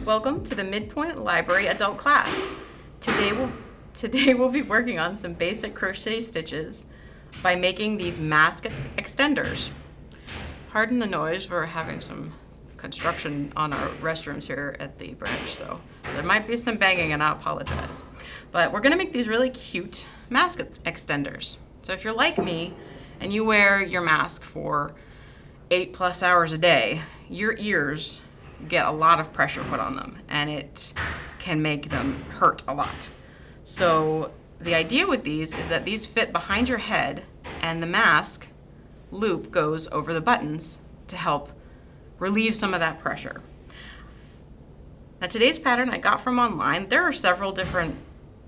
Welcome to the MidPointe Library adult class. Today we'll be working on some basic crochet stitches by making these mask extenders. Pardon the noise, we're having some construction on our restrooms here at the branch, so there might be some banging and I apologize. But we're gonna make these really cute mask extenders. So if you're like me and you wear your mask for 8+ hours a day, your ears get a lot of pressure put on them and it can make them hurt a lot. So the idea with these is that these fit behind your head and the mask loop goes over the buttons to help relieve some of that pressure. Now today's pattern I got from online. There are several different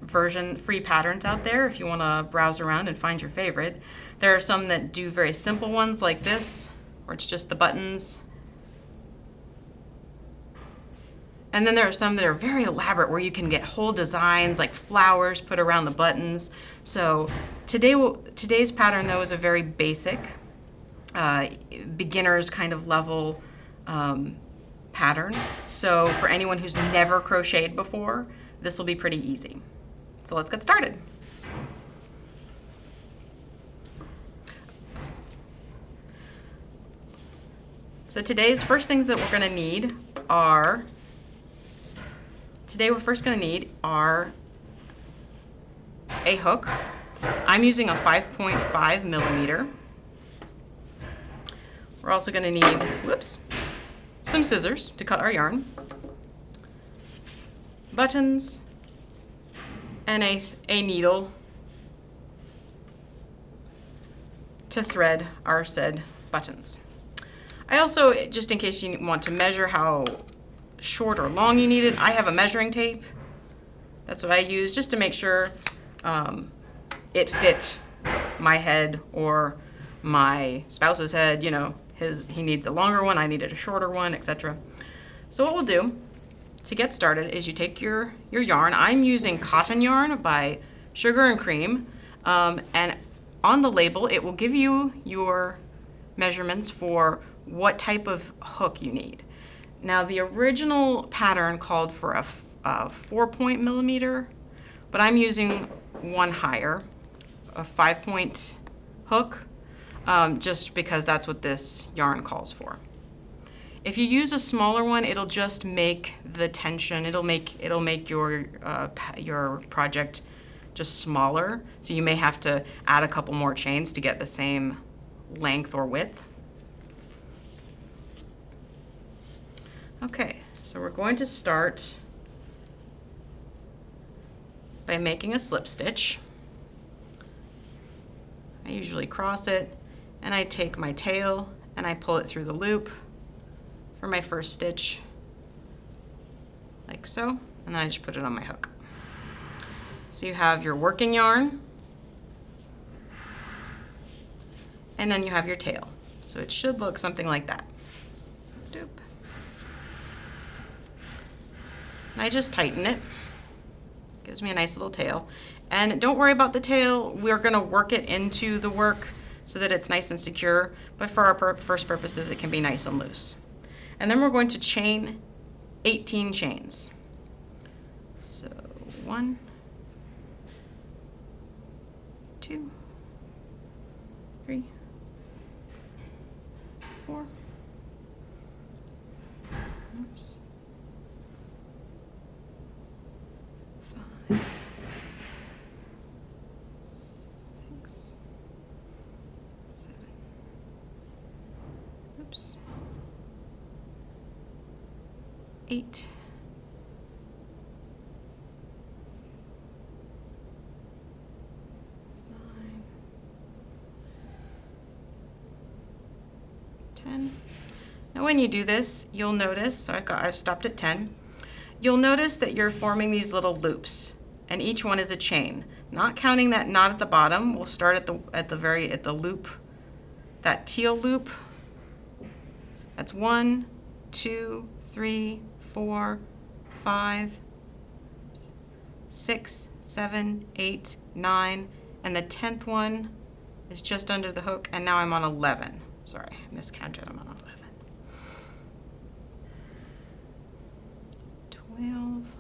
free patterns out there if you want to browse around and find your favorite. There are some that do very simple ones like this, where it's just the buttons. And then there are some that are very elaborate where you can get whole designs like flowers put around the buttons. So today's pattern though is a very basic, beginner's kind of level pattern. So for anyone who's never crocheted before, this will be pretty easy. So let's get started. So today's first things that we're going to need are a hook. I'm using a 5.5 millimeter. We're also going to need, some scissors to cut our yarn, buttons, and a needle to thread our said buttons. I also, just in case you want to measure how short or long you need it, I have a measuring tape. That's what I use just to make sure it fit my head or my spouse's head. You know, he needs a longer one, I needed a shorter one, etc. So what we'll do to get started is you take your yarn. I'm using cotton yarn by Sugar and Cream, and on the label it will give you your measurements for what type of hook you need. Now the original pattern called for a 4-point millimeter, but I'm using one higher, a 5-point hook, just because that's what this yarn calls for. If you use a smaller one, it'll just make the tension, it'll make your project just smaller, so you may have to add a couple more chains to get the same length or width. Okay, so we're going to start by making a slip stitch. I usually cross it and I take my tail and I pull it through the loop for my first stitch, like so, and then I just put it on my hook. So you have your working yarn and then you have your tail. So it should look something like that. Doop. And I just tighten it. Gives me a nice little tail. And don't worry about the tail. We're going to work it into the work so that it's nice and secure. But for our first purposes, it can be nice and loose. And then we're going to chain 18 chains. So 1, 2, 3, 4. Oops. 5, 6, 7. Oops. 8. 9. 10. Now when you do this, you'll notice, so I've stopped at 10. You'll notice that you're forming these little loops, and each one is a chain. Not counting that knot at the bottom, we'll start at the loop, that teal loop. That's 1, 2, 3, 4, 5, 6, 7, 8, 9, and the 10th one is just under the hook, and now I'm on 11. Sorry, I miscounted, I'm on 11. 12,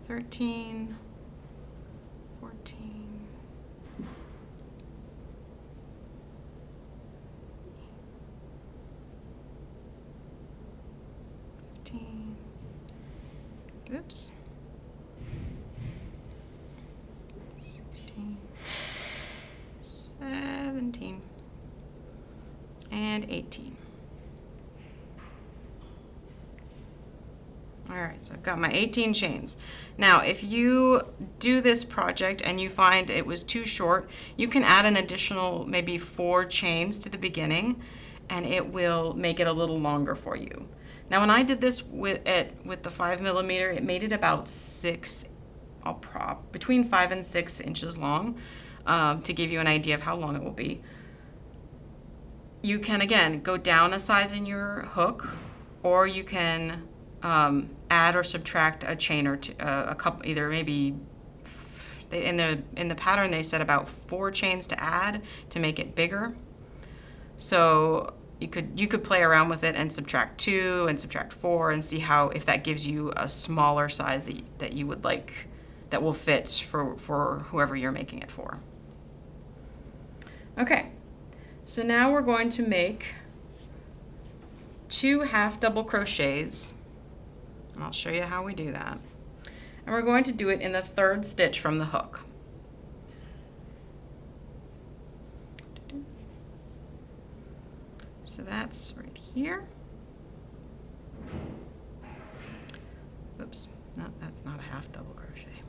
13, 14, 15, oops, 16, 17, and 18. All right, so I've got my 18 chains. Now, if you do this project and you find it was too short, you can add an additional maybe 4 chains to the beginning, and it will make it a little longer for you. Now, when I did this with the 5mm, it made it about between 5 and 6 inches long, to give you an idea of how long it will be. You can, again, go down a size in your hook, or you can add or subtract a chain or two, a couple, either maybe in the pattern they said about 4 chains to add to make it bigger. So you could play around with it and subtract 2 and subtract 4 and see if that gives you a smaller size that you would like, that will fit for whoever you're making it for. Okay, so now we're going to make 2 half double crochets. I'll show you how we do that. And we're going to do it in the 3rd stitch from the hook. So that's right here. Oops, no, that's not a half double crochet.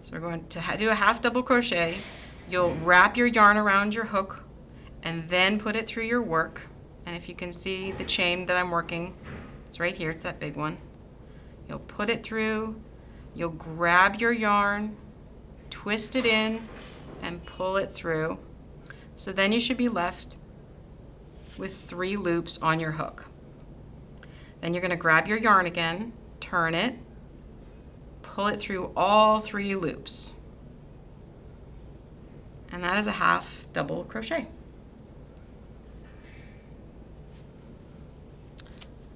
So we're going to do a half double crochet. You'll wrap your yarn around your hook and then put it through your work. And if you can see the chain that I'm working, it's right here, it's that big one. You'll put it through, you'll grab your yarn, twist it in, and pull it through. So then you should be left with 3 loops on your hook. Then you're going to grab your yarn again, turn it, pull it through all 3 loops. And that is a half double crochet.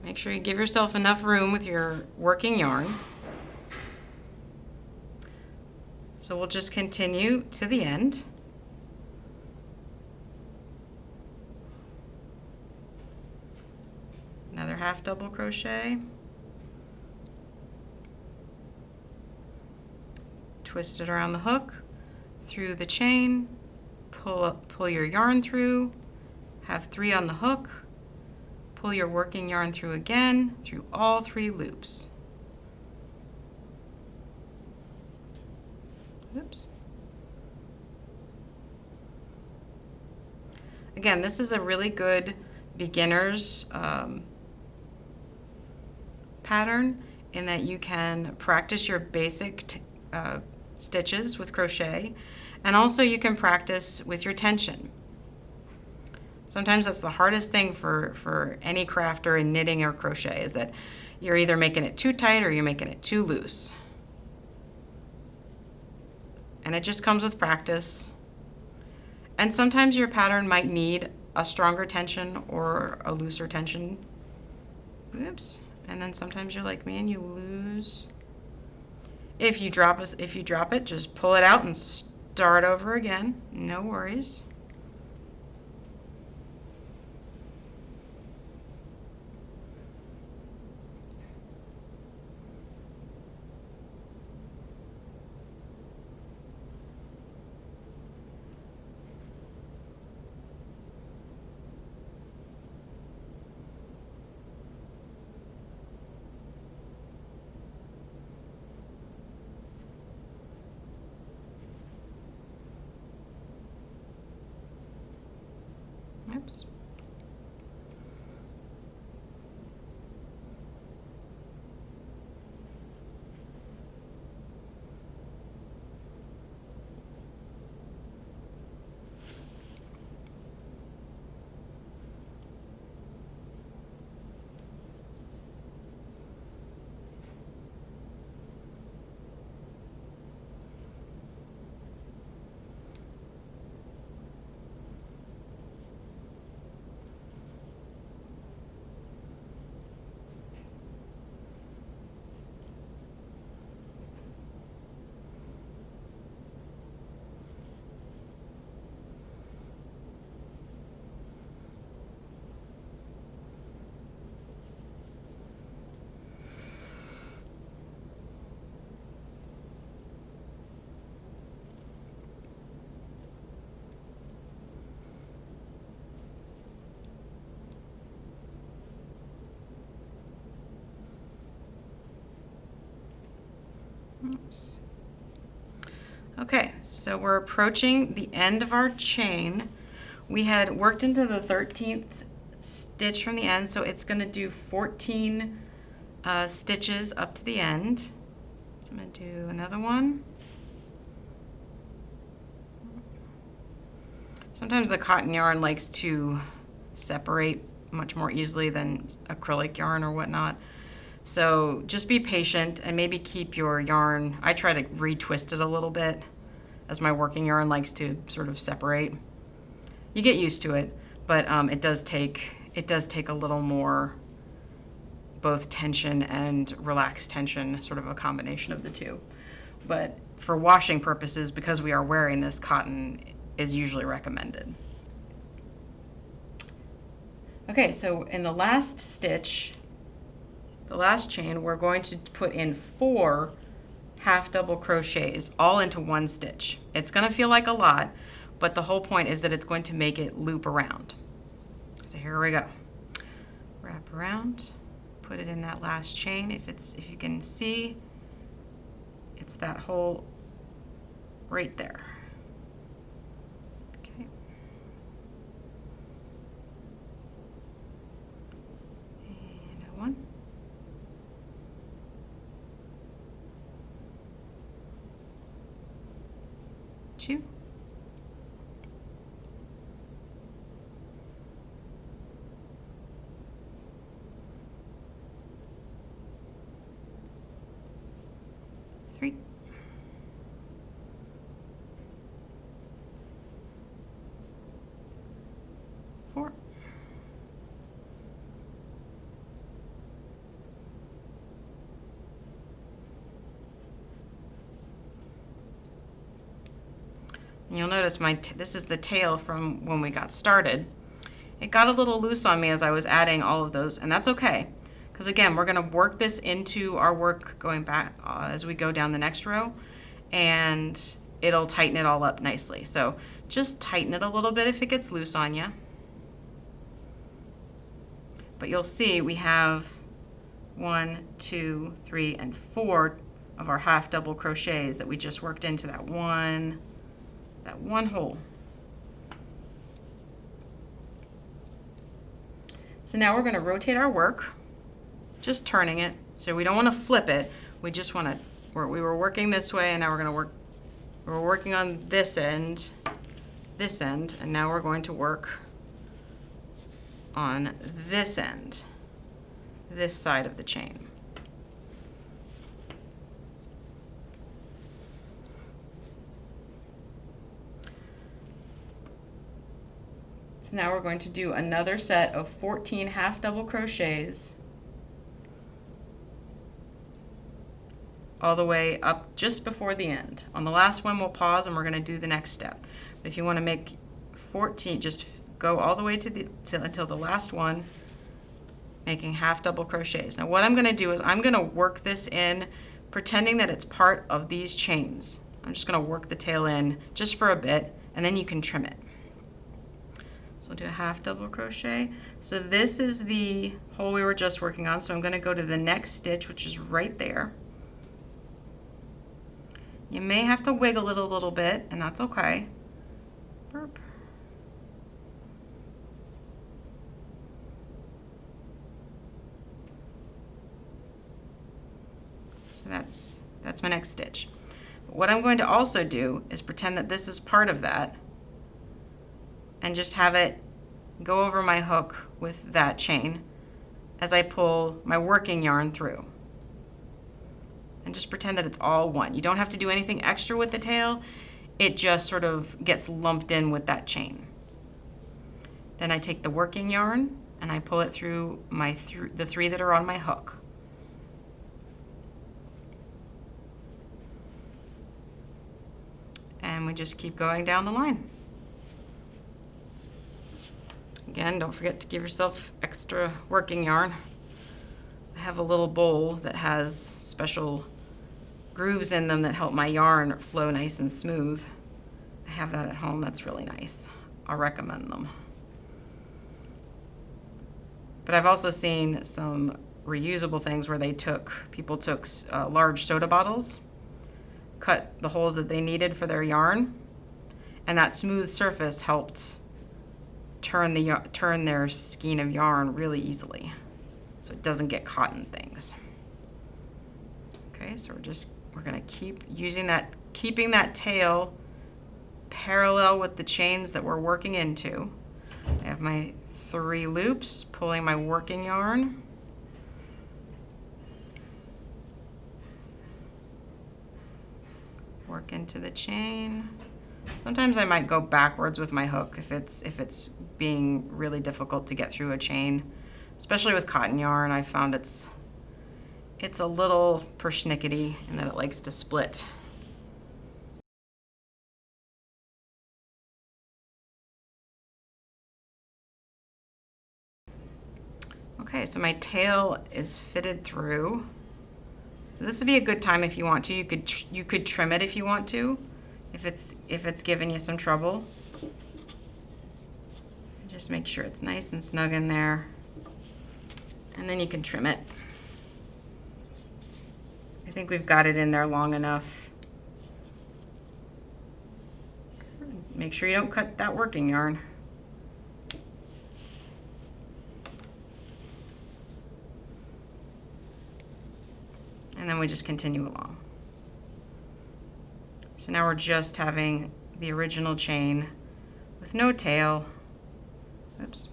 Make sure you give yourself enough room with your working yarn. So we'll just continue to the end. Another half double crochet. Twist it around the hook, through the chain, pull your yarn through, have 3 on the hook, pull your working yarn through again, through all 3 loops. Oops. Again, this is a really good beginner's pattern in that you can practice your basic stitches with crochet, and also you can practice with your tension. Sometimes that's the hardest thing for any crafter in knitting or crochet, is that you're either making it too tight or you're making it too loose. And it just comes with practice. And sometimes your pattern might need a stronger tension or a looser tension. Oops. And then sometimes you're like me and you lose. If you drop it, just pull it out and start over again. No worries. Okay, so we're approaching the end of our chain. We had worked into the 13th stitch from the end, so it's going to do 14 stitches up to the end. So I'm going to do another one. Sometimes the cotton yarn likes to separate much more easily than acrylic yarn or whatnot. So just be patient and maybe keep your yarn. I try to retwist it a little bit as my working yarn likes to sort of separate. You get used to it, but it does take a little more both tension and relaxed tension, sort of a combination of the two. But for washing purposes, because we are wearing this, cotton is usually recommended. Okay, so in the last stitch, the last chain, we're going to put in 4 half double crochets all into one stitch. It's going to feel like a lot, but the whole point is that it's going to make it loop around. So here we go. Wrap around, put it in that last chain. If you can see, it's that hole right there. Okay. And one. 2. 3. 4. 'And you'll notice this is the tail from when we got started. It got a little loose on me as I was adding all of those, and that's okay. Because again, we're going to work this into our work going back as we go down the next row, and it'll tighten it all up nicely. So just tighten it a little bit if it gets loose on you. But you'll see we have 1, 2, 3, and 4 of our half double crochets that we just worked into that one hole. So now we're going to rotate our work, just turning it. So we don't want to flip it. We just want to, we were working this way, and now we're going to work, we're working on this end, and now we're going to work on this end, this side of the chain. So now we're going to do another set of 14 half double crochets all the way up just before the end. On the last one we'll pause and we're going to do the next step. But if you want to make 14, just go all the way until the last one, making half double crochets. Now what I'm going to do is I'm going to work this in, pretending that it's part of these chains. I'm just going to work the tail in just for a bit, and then you can trim it. So we'll do a half double crochet. So this is the hole we were just working on, so I'm going to go to the next stitch, which is right there. You may have to wiggle it a little bit, and that's okay. Burp. So that's my next stitch. But what I'm going to also do is pretend that this is part of that, and just have it go over my hook with that chain as I pull my working yarn through. And just pretend that it's all one. You don't have to do anything extra with the tail. It just sort of gets lumped in with that chain. Then I take the working yarn and I pull it through the 3 that are on my hook. And we just keep going down the line. Again, don't forget to give yourself extra working yarn. I have a little bowl that has special grooves in them that help my yarn flow nice and smooth. I have that at home. That's really nice. I'll recommend them. But I've also seen some reusable things where people took large soda bottles, cut the holes that they needed for their yarn, and that smooth surface helped turn their skein of yarn really easily, so it doesn't get caught in things. Okay, so we're gonna keep using that, keeping that tail parallel with the chains that we're working into. I have my 3 loops, pulling my working yarn. Work into the chain. Sometimes I might go backwards with my hook if it's being really difficult to get through a chain, especially with cotton yarn. I found it's a little persnickety in that it likes to split. Okay, so my tail is fitted through. So this would be a good time if you want to. You could trim it if you want to, if it's giving you some trouble. Just make sure it's nice and snug in there, and then you can trim it. I think we've got it in there long enough. Make sure you don't cut that working yarn. And then we just continue along. So now we're just having the original chain with no tail. Oops.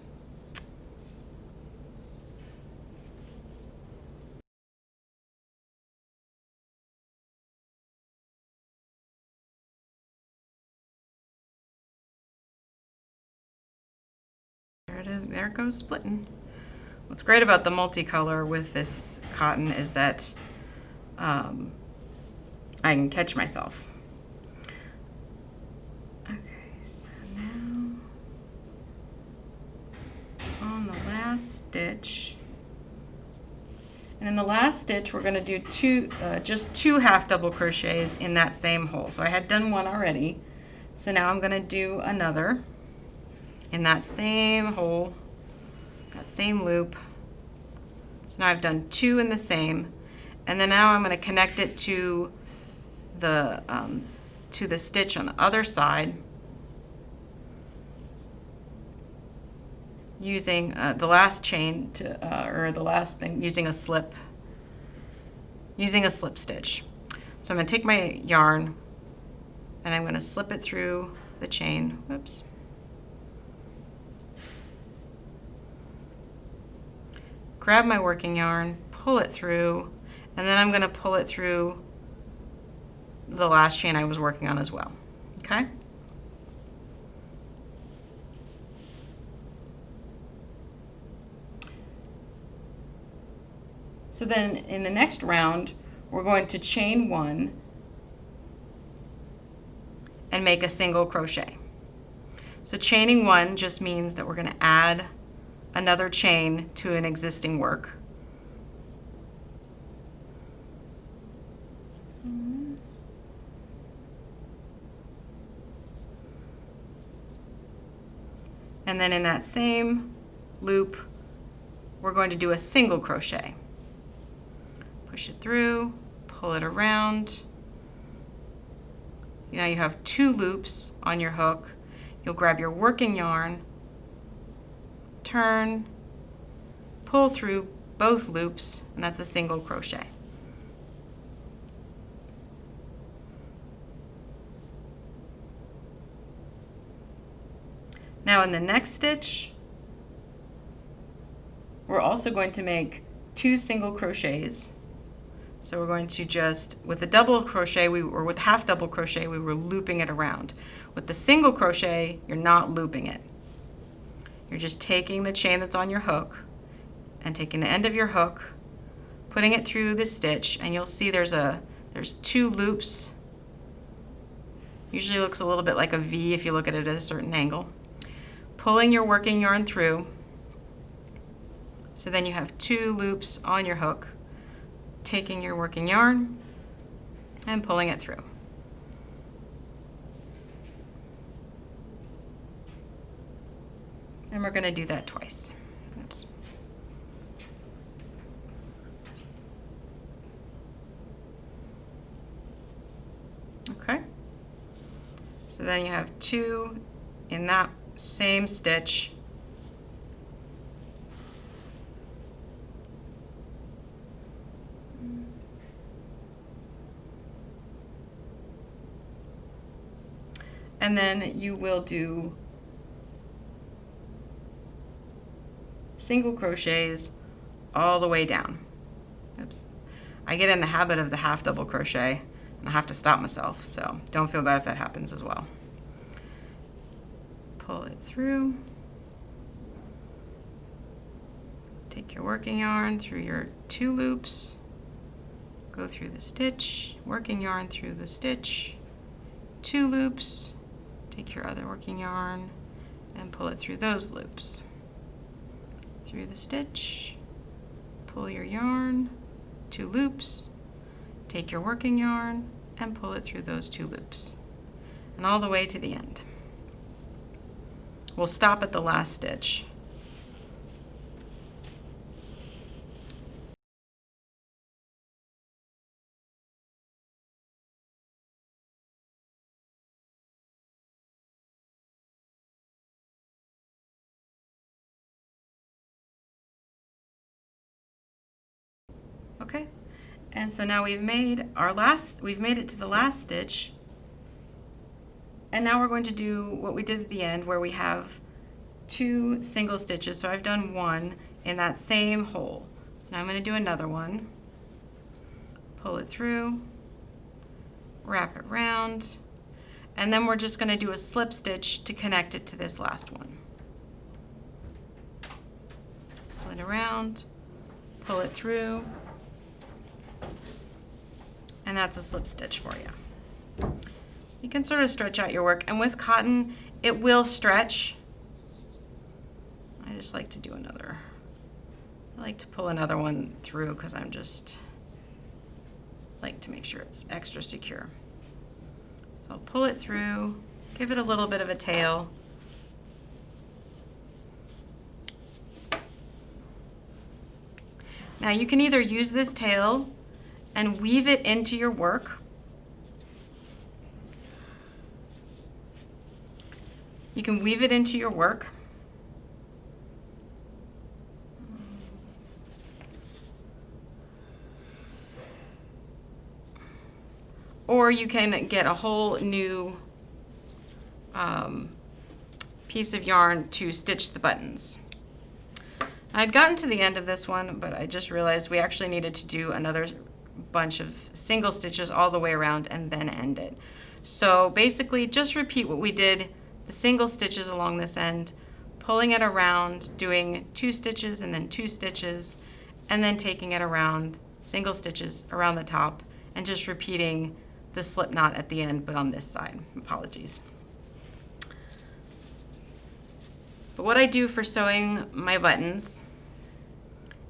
There it is, there it goes splitting. What's great about the multicolor with this cotton is that I can catch myself. Okay, so now on the last stitch, and in the last stitch we're going to do just two half double crochets in that same hole. So I had done one already, so now I'm going to do another in that same hole, that same loop. So now I've done 2 in the same, and then now I'm going to connect it to the stitch on the other side using the last chain or the last thing, using a slip stitch. So I'm going to take my yarn and I'm going to slip it through the chain. Whoops. Grab my working yarn, pull it through, and then I'm going to pull it through the last chain I was working on as well. Okay? So then in the next round, we're going to chain 1 and make a single crochet. So chaining 1 just means that we're going to add another chain to an existing work. And then in that same loop, we're going to do a single crochet. Push it through, pull it around. Now you have 2 loops on your hook. You'll grab your working yarn, turn, pull through both loops, and that's a single crochet. Now in the next stitch, we're also going to make 2 single crochets. So we're going to just, with the double crochet, or with half double crochet, we were looping it around. With the single crochet, you're not looping it. You're just taking the chain that's on your hook and taking the end of your hook, putting it through the stitch, and you'll see there's 2 loops. Usually looks a little bit like a V if you look at it at a certain angle. Pulling your working yarn through, so then you have 2 loops on your hook, taking your working yarn and pulling it through. And we're going to do that twice. Oops. So then you have 2 in that same stitch. And then you will do single crochets all the way down. Oops. I get in the habit of the half double crochet and I have to stop myself, so don't feel bad if that happens as well. Pull it through. Take your working yarn through your 2 loops, go through the stitch, working yarn through the stitch, 2 loops, take your other working yarn and pull it through those loops. Through the stitch, pull your yarn, 2 loops, take your working yarn and pull it through those 2 loops and all the way to the end. We'll stop at the last stitch. Okay, and so now we've made it to the last stitch, and now we're going to do what we did at the end where we have 2 single stitches. So I've done 1 in that same hole. So now I'm going to do another one, pull it through, wrap it round, and then we're just going to do a slip stitch to connect it to this last one. Pull it around, pull it through, and that's a slip stitch for you. You can sort of stretch out your work, and with cotton it will stretch. I just like to do another. I like to pull another one through because I'm just like to make sure it's extra secure. So I'll pull it through, give it a little bit of a tail. Now you can either use this tail and weave it into your work, you can weave it into your work, or you can get a whole new piece of yarn to stitch the buttons. I'd gotten to the end of this one, but I just realized we actually needed to do another bunch of single stitches all the way around and then end it. So basically just repeat what we did, the single stitches along this end, pulling it around, doing 2 stitches and then 2 stitches, and then taking it around, single stitches around the top, and just repeating the slip knot at the end, but on this side. Apologies. But what I do for sewing my buttons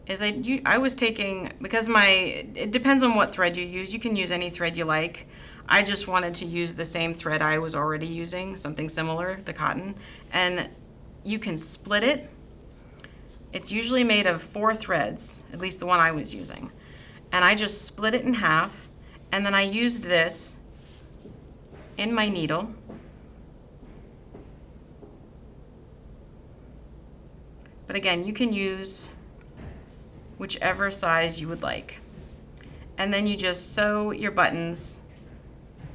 is I was taking, because it depends on what thread you use. You can use any thread you like. I just wanted to use the same thread I was already using, something similar, the cotton. And you can split it. It's usually made of 4 threads, at least the one I was using. And I just split it in half, and then I used this in my needle. But again, you can use whichever size you would like. And then you just sew your buttons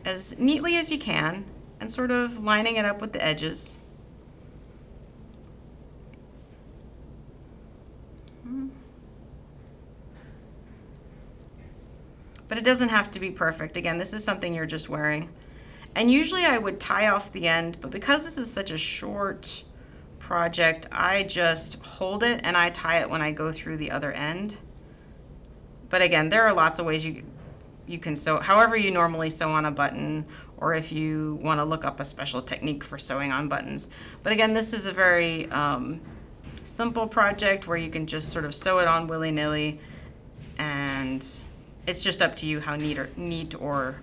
as neatly as you can and sort of lining it up with the edges. But it doesn't have to be perfect. Again, this is something you're just wearing. And usually I would tie off the end, but because this is such a short project, I just hold it and I tie it when I go through the other end. But again, there are lots of ways you can sew, however you normally sew on a button, or if you want to look up a special technique for sewing on buttons. But again, this is a very simple project where you can just sort of sew it on willy-nilly, and it's just up to you how neat or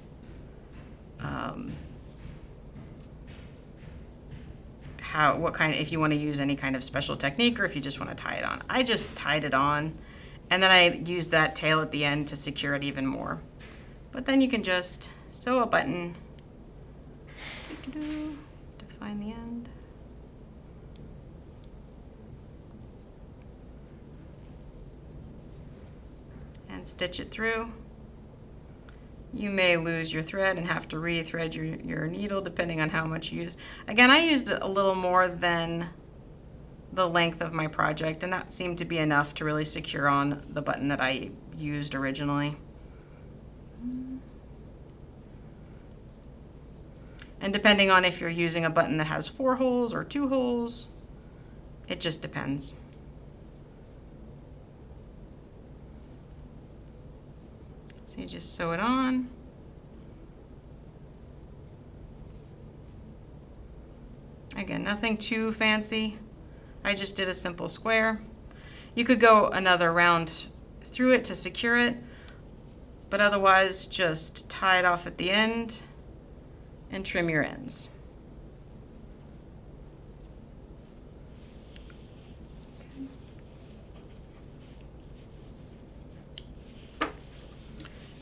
if you want to use any kind of special technique, or if you just want to tie it on. I just tied it on, and then I used that tail at the end to secure it even more. But then you can just sew a button to find the end. And stitch it through. You may lose your thread and have to re-thread your needle depending on how much you use. Again, I used a little more than the length of my project, and that seemed to be enough to really secure on the button that I used originally. And depending on if you're using a button that has 4 holes or 2 holes, it just depends. So you just sew it on. Again, nothing too fancy. I just did a simple square. You could go another round through it to secure it, but otherwise just tie it off at the end and trim your ends.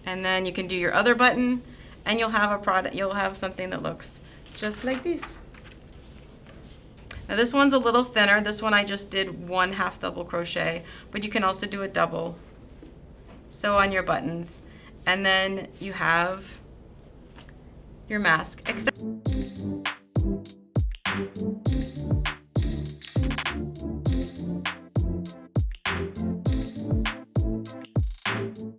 And then you can do your other button, and you'll have a product. You'll have something that looks just like this. Now this one's a little thinner. This one I just did 1 half double crochet, but you can also do a double. Sew on your buttons, and then you have your mask extension.